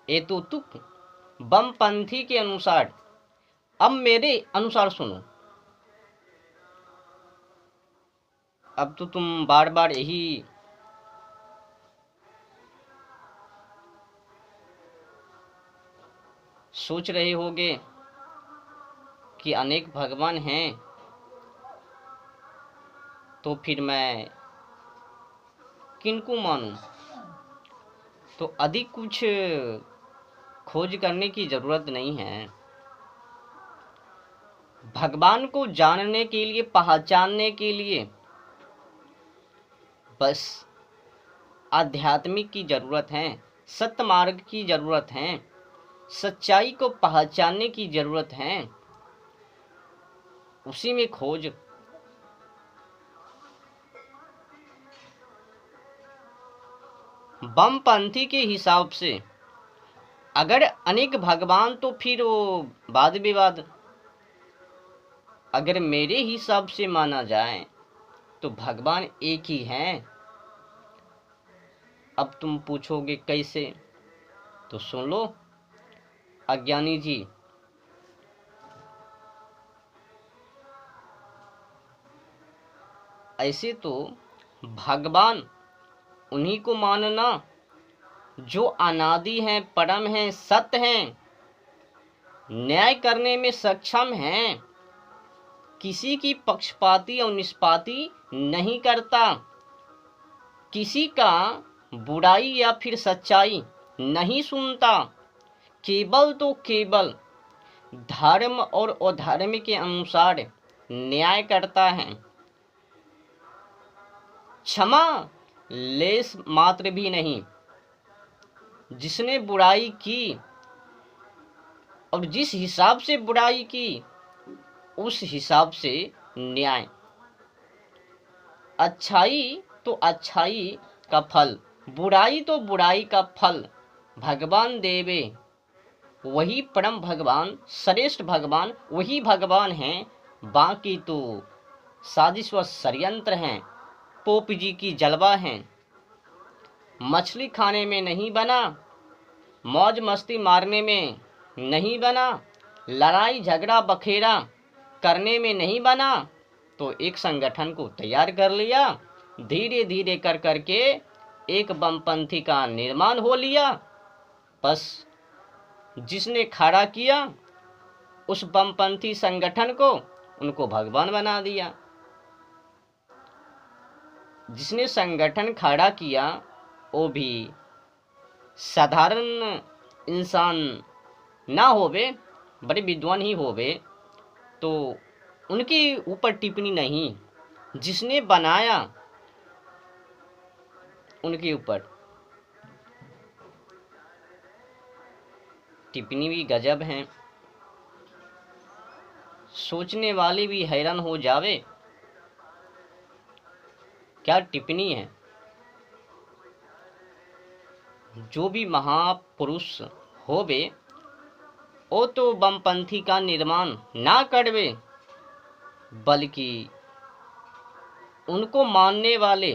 एतुतुक बमपंथी के अनुसार। अब मेरे अनुसार सुनो। अब तो तुम बार बार यही सोच रहे होगे कि अनेक भगवान हैं, तो फिर मैं किनको मानूं? तो अधिक कुछ खोज करने की ज़रूरत नहीं है। भगवान को जानने के लिए, पहचानने के लिए बस आध्यात्मिक की ज़रूरत है, सत्य मार्ग की ज़रूरत है, सच्चाई को पहचानने की ज़रूरत है। उसी में खोज। बमपंथी के हिसाब से अगर अनेक भगवान तो फिर वो वाद विवाद। अगर मेरे हिसाब से माना जाए तो भगवान एक ही हैं। अब तुम पूछोगे कैसे, तो सुन लो अज्ञानी जी। ऐसे तो भगवान उन्हीं को मानना जो अनादि हैं, परम हैं, सत्य हैं, न्याय करने में सक्षम हैं, किसी की पक्षपाती और निष्पाती नहीं करता, किसी का बुराई या फिर सच्चाई नहीं सुनता, केवल तो केवल धर्म और अधर्म के अनुसार न्याय करता है। क्षमा लेस मात्र भी नहीं। जिसने बुराई की और जिस हिसाब से बुराई की उस हिसाब से न्याय। अच्छाई तो अच्छाई का फल, बुराई तो बुराई का फल भगवान देवे। वही परम भगवान, श्रेष्ठ भगवान वही भगवान हैं। बाकी तो साजिश व षड्यंत्र हैं, पोप जी की जलवा हैं। मछली खाने में नहीं बना, मौज मस्ती मारने में नहीं बना, लड़ाई झगड़ा बखेड़ा करने में नहीं बना, तो एक संगठन को तैयार कर लिया। धीरे धीरे कर करके एक बमपंथी का निर्माण हो लिया। बस जिसने खड़ा किया उस बमपंथी संगठन को, उनको भगवान बना दिया। जिसने संगठन खड़ा किया वो भी साधारण इंसान ना होवे, बड़े विद्वान ही होवे, तो उनके ऊपर टिप्पणी नहीं। जिसने बनाया उनके ऊपर टिप्पणी भी गजब हैं। सोचने वाले भी हैरान हो जावे, क्या टिप्पणी है। जो भी महापुरुष होवे वो तो बमपंथी का निर्माण ना करवे, बल्कि उनको मानने वाले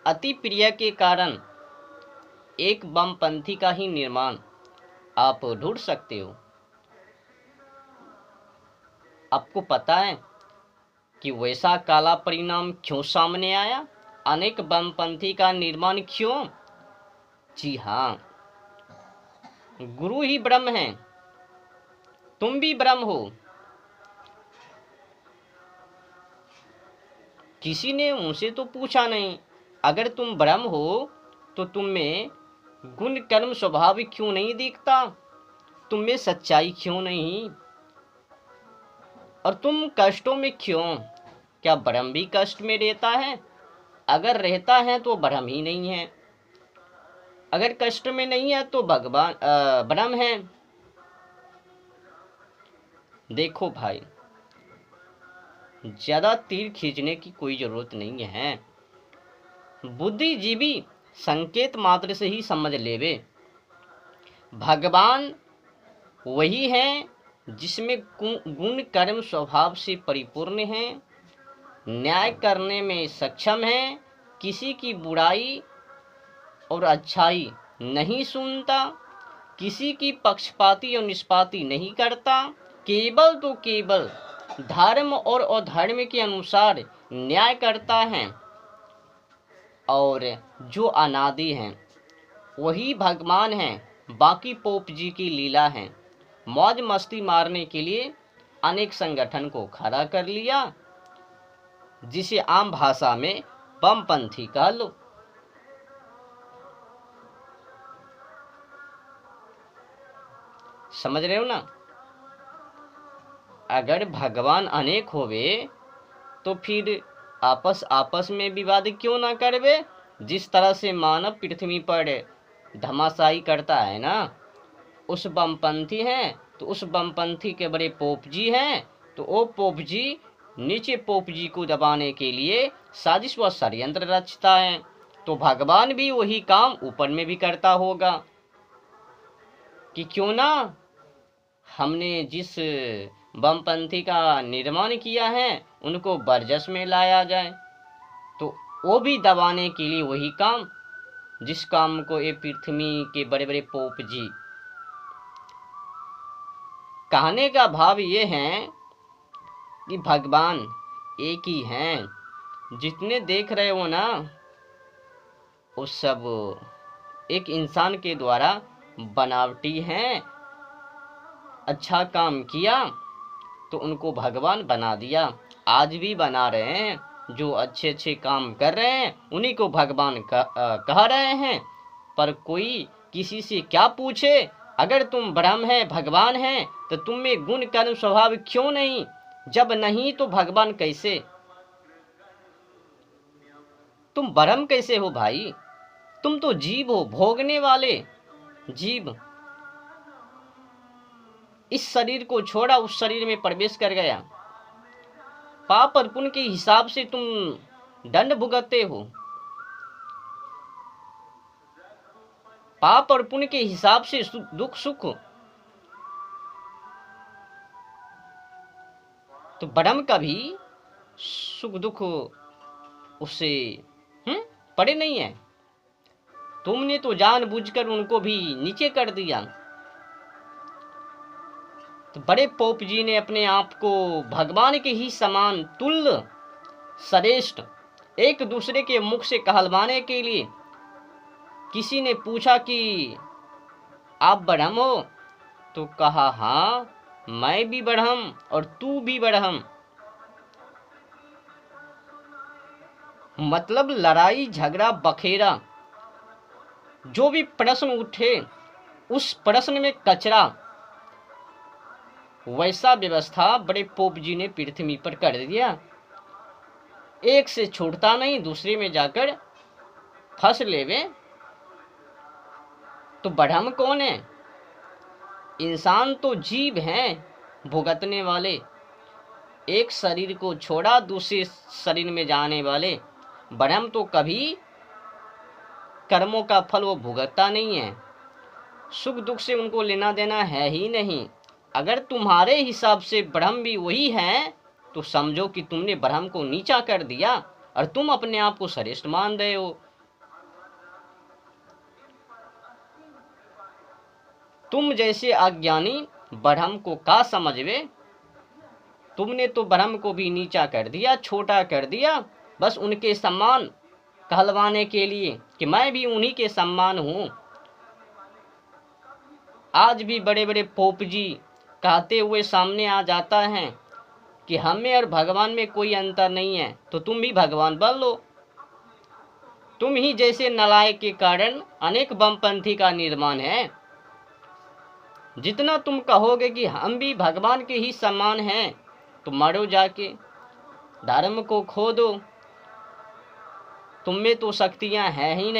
अति प्रिय के कारण एक बमपंथी का ही निर्माण आप ढूंढ सकते हो। आपको पता है कि वैसा काला परिणाम क्यों सामने आया, अनेक बमपंथी का निर्माण क्यों? जी हाँ, गुरु ही ब्रह्म हैं, तुम भी ब्रह्म हो। किसी ने उनसे तो पूछा नहीं, अगर तुम ब्रह्म हो तो तुम में गुण कर्म स्वभाव क्यों नहीं दिखता, तुम में सच्चाई क्यों नहीं, और तुम कष्टों में क्यों? क्या ब्रह्म भी कष्ट में रहता है? अगर रहता है तो ब्रह्म ही नहीं है, अगर कष्ट में नहीं है तो भगवान ब्रह्म है। देखो भाई, ज्यादा तीर खींचने की कोई जरूरत नहीं है। बुद्धिजीवी संकेत मात्र से ही समझ लेवे। भगवान वही है जिसमें गुण कर्म स्वभाव से परिपूर्ण है, न्याय करने में सक्षम है, किसी की बुराई और अच्छाई नहीं सुनता, किसी की पक्षपाती और निष्पाती नहीं करता, केवल तो केवल धर्म और अधर्म के अनुसार न्याय करता है, और जो अनादि हैं वही भगवान हैं। बाकी पोप जी की लीला है। मौज मस्ती मारने के लिए अनेक संगठन को खड़ा कर लिया, जिसे आम भाषा में बमपंथी कह लो। समझ रहे हो ना? अगर भगवान अनेक होवे तो फिर आपस में विवाद क्यों ना करवे? जिस तरह से मानव पृथ्वी पर धमासाई करता है ना, उस बमपंथी हैं तो उस बमपंथी के बड़े पोप जी हैं, तो वो पोप जी नीचे पोप जी को दबाने के लिए साजिश व षड्यंत्र रचता है। तो भगवान भी वही काम ऊपर में भी करता होगा कि क्यों ना हमने जिस बमपंथी का निर्माण किया है उनको बरजस में लाया जाए। तो वो भी दबाने के लिए वही काम, जिस काम को ये पृथ्वी के बड़े बड़े पोप जी। कहने का भाव ये है कि भगवान एक ही हैं। जितने देख रहे हो ना, वो सब एक इंसान के द्वारा बनावटी हैं। अच्छा काम किया तो उनको भगवान बना दिया। आज भी बना रहे हैं। जो अच्छे अच्छे काम कर रहे हैं उन्हीं को भगवान कह रहे हैं। पर कोई किसी से क्या पूछे, अगर तुम ब्रह्म है, भगवान है, तो तुम में गुण कर्म स्वभाव क्यों नहीं? जब नहीं तो भगवान कैसे? तुम ब्रह्म कैसे हो भाई? तुम तो जीव हो, भोगने वाले जीव। इस शरीर को छोड़ा, उस शरीर में प्रवेश कर गया। पाप और पुण्य के हिसाब से तुम दंड भुगतते हो। पाप और पुण्य के हिसाब से दुख सुख। तो ब्रह्म का भी सुख दुख उससे पड़े नहीं है। तुमने तो जानबूझकर उनको भी नीचे कर दिया। तो बड़े पोप जी ने अपने आप को भगवान के ही समान, तुल्य, श्रेष्ठ, एक दूसरे के मुख से कहलवाने के लिए किसी ने पूछा कि आप ब्रह्म हो? तो कहा हाँ, मैं भी ब्रह्म और तू भी ब्रह्म। मतलब लड़ाई झगड़ा बखेरा, जो भी प्रश्न उठे उस प्रश्न में कचरा, वैसा व्यवस्था बड़े पोप जी ने पृथ्वी पर कर दिया। एक से छूटता नहीं, दूसरे में जाकर फंस लेवे। तो ब्रह्म कौन है? इंसान तो जीव हैं भुगतने वाले। एक शरीर को छोड़ा दूसरे शरीर में जाने वाले। ब्रह्म तो कभी कर्मों का फल वो भुगतता नहीं है। सुख दुख से उनको लेना देना है ही नहीं। अगर तुम्हारे हिसाब से ब्रह्म भी वही है तो समझो कि तुमने ब्रह्म को नीचा कर दिया और तुम अपने आप को श्रेष्ठ मान रहे हो। तुम जैसे अज्ञानी ब्रह्म को का समझवे? तुमने तो ब्रह्म को भी नीचा कर दिया, छोटा कर दिया, बस उनके सम्मान कहलवाने के लिए कि मैं भी उन्हीं के सम्मान हूं। आज भी बड़े बड़े पोप जी कहते हुए सामने आ जाता है कि हमें और भगवान में कोई अंतर नहीं है, तो तुम भी भगवान बन लो। तुम ही जैसे नालायक के कारण अनेक बमपंथी का निर्माण है। जितना तुम कहोगे कि हम भी भगवान के ही समान हैं, तो मरो जाके, धर्म को खो दो। तुम में तो शक्तियां हैं ही नहीं।